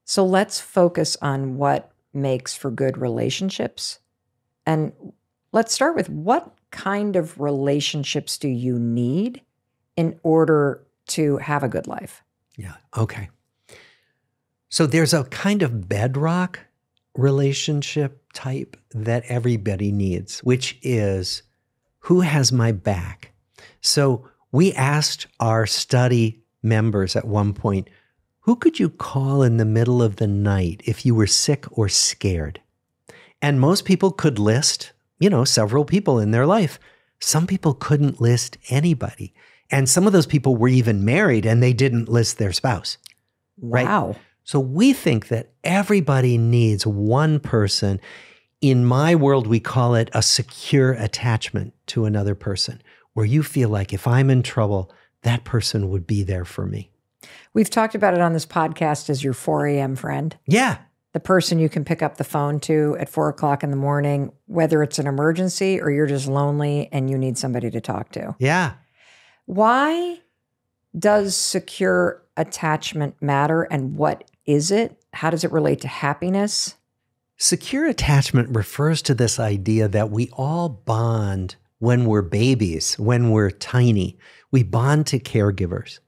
So let's focus on what makes for good relationships. And let's start with, what kind of relationships do you need in order to have a good life? Yeah. Okay. So there's a kind of bedrock relationship type that everybody needs, which is, who has my back? So we asked our study members at one point, who could you call in the middle of the night if you were sick or scared? And most people could list, several people in their life. Some people couldn't list anybody. And some of those people were even married and they didn't list their spouse. Wow. Right? So we think that everybody needs one person. In my world, we call it a secure attachment to another person, where you feel like if I'm in trouble, that person would be there for me. We've talked about it on this podcast as your 4 a.m. friend. Yeah. The person you can pick up the phone to at 4 o'clock in the morning, whether it's an emergency or you're just lonely and you need somebody to talk to. Yeah. Why does secure attachment matter, and what is it? How does it relate to happiness? Secure attachment refers to this idea that we all bond when we're babies, when we're tiny. We bond to caregivers.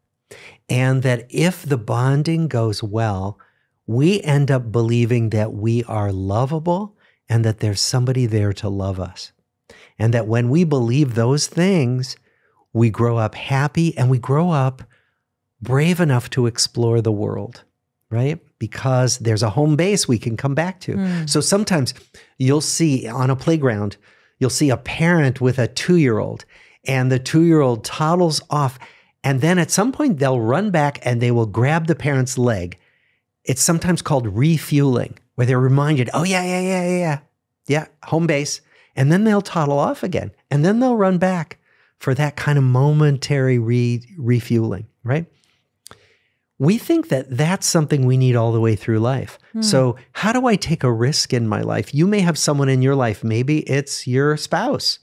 And that if the bonding goes well, we end up believing that we are lovable and that there's somebody there to love us. And that when we believe those things, we grow up happy and we grow up brave enough to explore the world, right? Because there's a home base we can come back to. So sometimes you'll see on a playground, you'll see a parent with a 2-year-old, and the 2-year-old toddles off. And then at some point they'll run back and they will grab the parent's leg. It's sometimes called refueling, where they're reminded, oh yeah, home base. And then they'll toddle off again. And then they'll run back for that kind of momentary refueling, right? We think that that's something we need all the way through life. So how do I take a risk in my life? You may have someone in your life, maybe it's your spouse.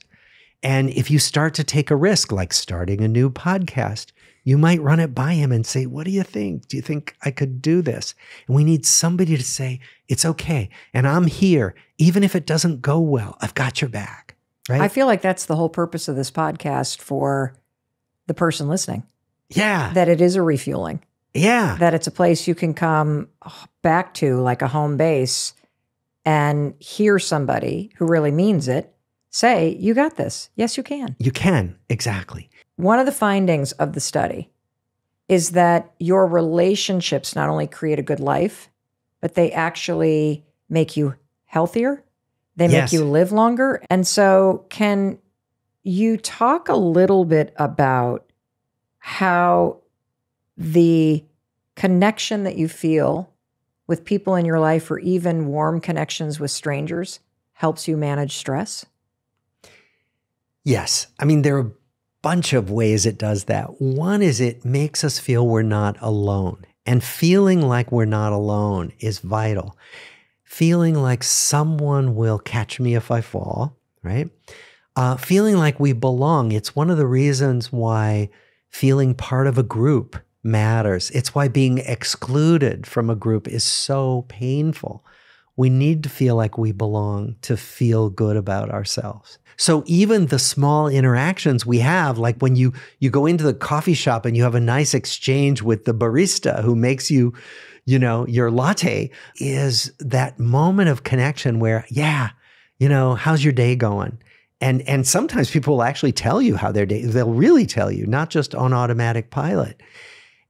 And if you start to take a risk, like starting a new podcast, you might run it by him and say, what do you think? Do you think I could do this? And we need somebody to say, it's okay. And I'm here. Even if it doesn't go well, I've got your back. Right? I feel like that's the whole purpose of this podcast for the person listening. Yeah. That it is a refueling. Yeah. That it's a place you can come back to, like a home base, and hear somebody who really means it say, you got this. Yes, you can. You can. Exactly. One of the findings of the study is that your relationships not only create a good life, but they actually make you healthier. They make you live longer. And so can you talk a little bit about how the connection that you feel with people in your life, or even warm connections with strangers, helps you manage stress? Yes. I mean, there are a bunch of ways it does that. One is it makes us feel we're not alone. And feeling like we're not alone is vital. Feeling like someone will catch me if I fall, right? Feeling like we belong. It's one of the reasons why feeling part of a group matters. It's why being excluded from a group is so painful. We need to feel like we belong to feel good about ourselves. So even the small interactions we have, like when you go into the coffee shop and you have a nice exchange with the barista who makes you, your latte, is that moment of connection where, how's your day going? And sometimes people will actually tell you how their day, they'll really tell you, not just on automatic pilot.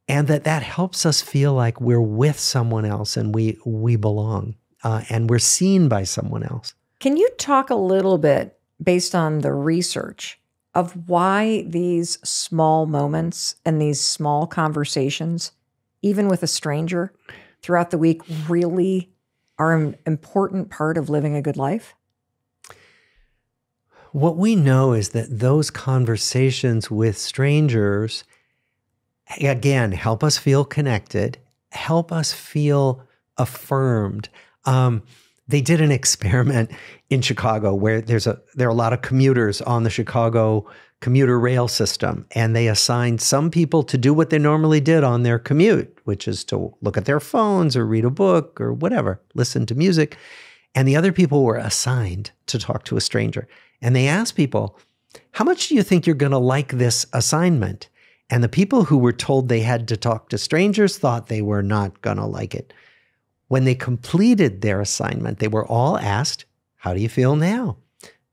And that helps us feel like we're with someone else and we belong. And we're seen by someone else. Can you talk a little bit, based on the research, of why these small moments and these small conversations, even with a stranger throughout the week, really are an important part of living a good life? What we know is that those conversations with strangers, again, help us feel connected, help us feel affirmed. They did an experiment in Chicago where there are a lot of commuters on the Chicago commuter rail system, and they assigned some people to do what they normally did on their commute, which is to look at their phones or read a book or whatever, listen to music. And the other people were assigned to talk to a stranger. And they asked people, how much do you think you're going to like this assignment? And the people who were told they had to talk to strangers thought they were not going to like it. When they completed their assignment, they were all asked, how do you feel now?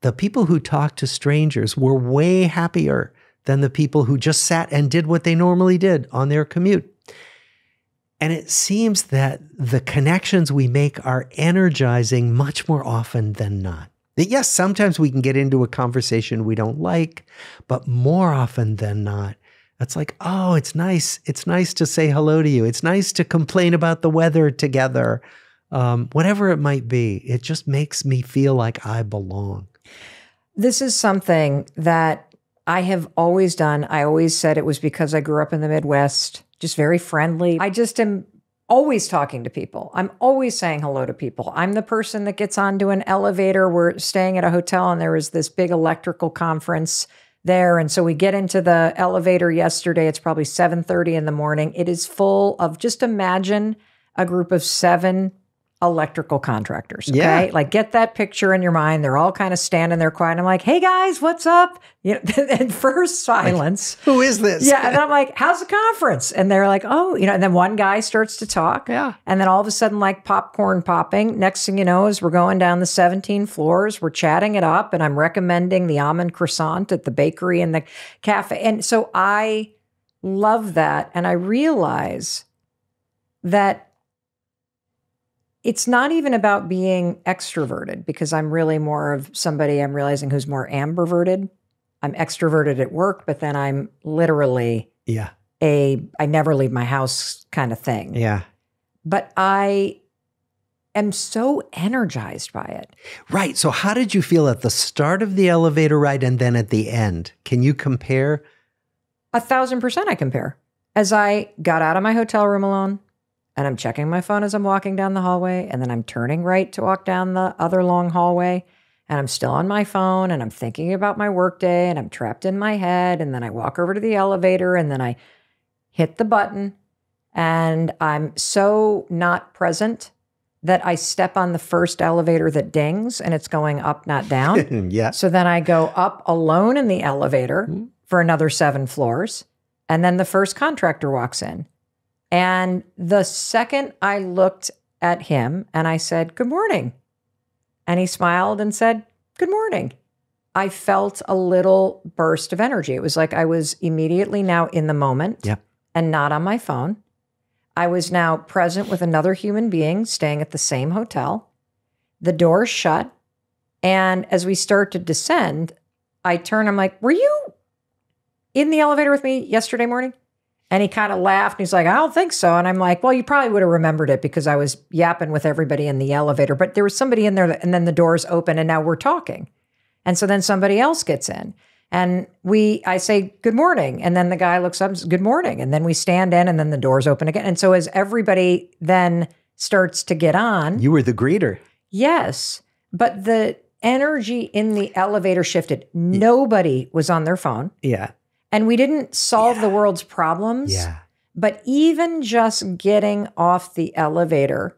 The people who talked to strangers were way happier than the people who just sat and did what they normally did on their commute. And it seems that the connections we make are energizing much more often than not. That yes, sometimes we can get into a conversation we don't like, but more often than not, it's like, oh, it's nice. It's nice to say hello to you. It's nice to complain about the weather together. Whatever it might be, it just makes me feel like I belong. This is something that I have always done. I always said it was because I grew up in the Midwest, just very friendly. I just am always talking to people. I'm always saying hello to people. I'm the person that gets onto an elevator. We're staying at a hotel and there was this big electrical conference there. And so we get into the elevator yesterday. It's probably 7:30 in the morning. It is full of, just imagine a group of 7 electrical contractors. Okay. Yeah. Like get that picture in your mind. They're all kind of standing there quiet. I'm like, hey guys, what's up? You know, and first silence. Like, who is this? Yeah. And I'm like, how's the conference? And they're like, oh, you know, and then one guy starts to talk. Yeah. And then all of a sudden, like popcorn popping. Next thing you know is we're going down the 17 floors. We're chatting it up. And I'm recommending the almond croissant at the bakery and the cafe. And so I love that. And I realize that it's not even about being extroverted, because I'm really more of somebody I'm realizing who's more ambiverted. I'm extroverted at work, but then I'm literally I never leave my house kind of thing. Yeah. But I am so energized by it. Right. So how did you feel at the start of the elevator ride and then at the end? Can you compare? 1,000% I compare. As I got out of my hotel room alone, and I'm checking my phone as I'm walking down the hallway, and then I'm turning right to walk down the other long hallway, and I'm still on my phone, and I'm thinking about my workday, and I'm trapped in my head, and then I walk over to the elevator, and then I hit the button, and I'm so not present that I step on the first elevator that dings, and it's going up, not down. Yeah. So then I go up alone in the elevator for another 7 floors, and then the first contractor walks in. And the second I looked at him and I said, good morning. And he smiled and said, good morning. I felt a little burst of energy. It was like I was immediately now in the moment and not on my phone. I was now present with another human being staying at the same hotel. The door's shut. And as we start to descend, I turn, I'm like, were you in the elevator with me yesterday morning? And he kind of laughed and he's like, I don't think so. And I'm like, well, you probably would have remembered it because I was yapping with everybody in the elevator. But there was somebody in there and then the doors open and now we're talking. And so then somebody else gets in and I say, good morning. And then the guy looks up and says, good morning. And then we stand in and then the doors open again. And so as everybody then starts to get on. You were the greeter. Yes. But the energy in the elevator shifted. Nobody was on their phone. Yeah. And we didn't solve the world's problems. Yeah. But even just getting off the elevator,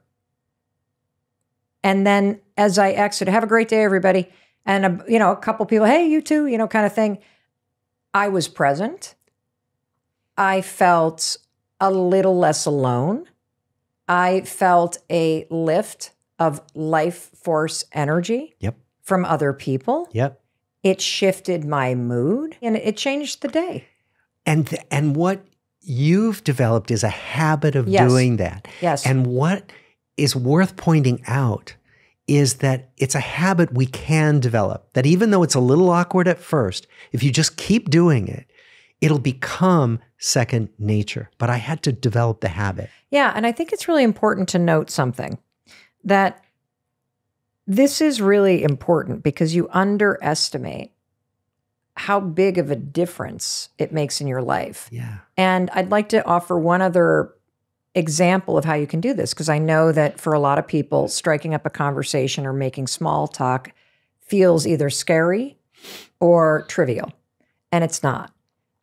and then as I exit, have a great day, everybody. And, a couple people, hey, you too, kind of thing. I was present. I felt a little less alone. I felt a lift of life force energy from other people. Yep. It shifted my mood and it changed the day. And what you've developed is a habit of doing that. Yes. And what is worth pointing out is that it's a habit we can develop, that even though it's a little awkward at first, if you just keep doing it, it'll become second nature. But I had to develop the habit. Yeah. And I think it's really important to note something, that this is really important because you underestimate how big of a difference it makes in your life. Yeah. And I'd like to offer one other example of how you can do this, because I know that for a lot of people, striking up a conversation or making small talk feels either scary or trivial, and it's not.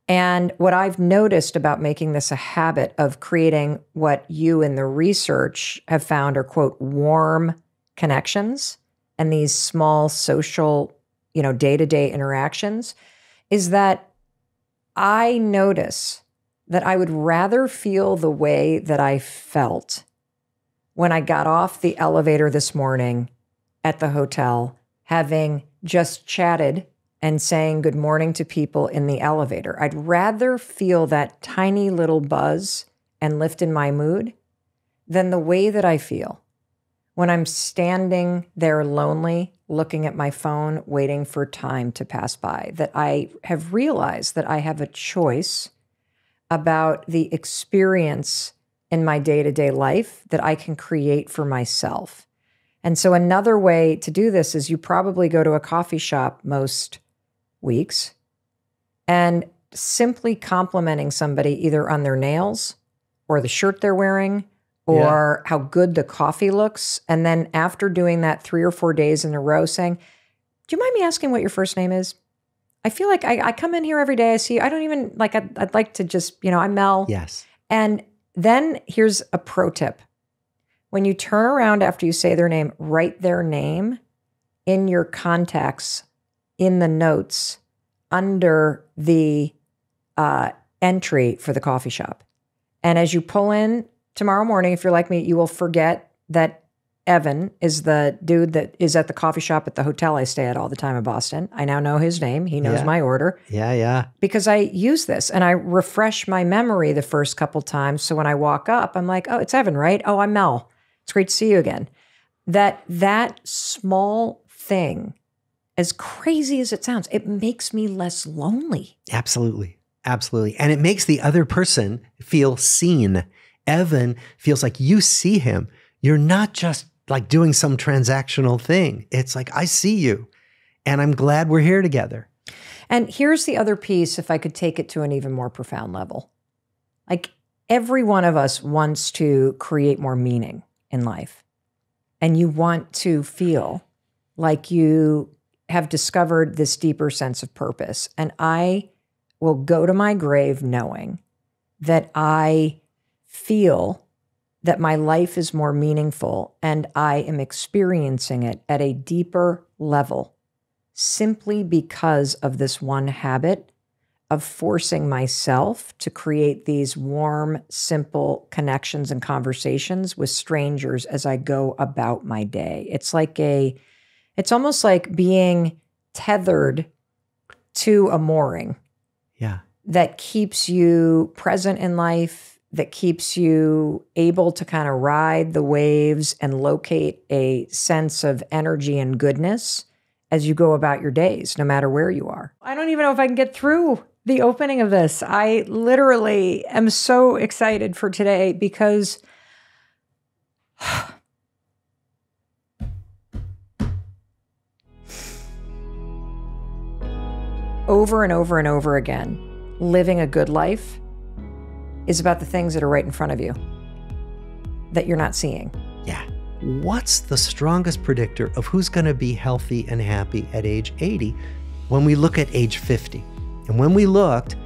And what I've noticed about making this a habit of creating what you in the research have found are, quote, warm connections and these small social, day-to-day interactions, is that I notice that I would rather feel the way that I felt when I got off the elevator this morning at the hotel, having just chatted and saying good morning to people in the elevator. I'd rather feel that tiny little buzz and lift in my mood than the way that I feel when I'm standing there lonely, looking at my phone, waiting for time to pass by. That I have realized that I have a choice about the experience in my day-to-day life that I can create for myself. And so another way to do this is you probably go to a coffee shop most weeks and simply complimenting somebody either on their nails or the shirt they're wearing or how good the coffee looks. And then after doing that 3 or 4 days in a row saying, do you mind me asking what your first name is? I feel like I come in here every day. I see you. I don't even like, I'd like to just, I'm Mel. Yes. And then here's a pro tip. When you turn around after you say their name, write their name in your contacts in the notes under the entry for the coffee shop. And as you pull in tomorrow morning, if you're like me, you will forget that Evan is the dude that is at the coffee shop at the hotel I stay at all the time in Boston. I now know his name. He knows my order. Yeah. Because I use this and I refresh my memory the first couple times. So when I walk up, I'm like, oh, it's Evan, right? Oh, I'm Mel. It's great to see you again. That small thing, as crazy as it sounds, it makes me less lonely. Absolutely. And it makes the other person feel seen. Evan feels like you see him. You're not just like doing some transactional thing. It's like, I see you and I'm glad we're here together. And here's the other piece, if I could take it to an even more profound level. Like every one of us wants to create more meaning in life. And you want to feel like you have discovered this deeper sense of purpose. And I will go to my grave knowing that I feel that my life is more meaningful and I am experiencing it at a deeper level simply because of this one habit of forcing myself to create these warm, simple connections and conversations with strangers as I go about my day. It's almost like being tethered to a mooring. Yeah. That keeps you present in life, that keeps you able to kind of ride the waves and locate a sense of energy and goodness as you go about your days, no matter where you are. I don't even know if I can get through the opening of this. I literally am so excited for today because over and over and over again, living a good life is about the things that are right in front of you that you're not seeing. Yeah. What's the strongest predictor of who's going to be healthy and happy at age 80 when we look at age 50? And when we looked,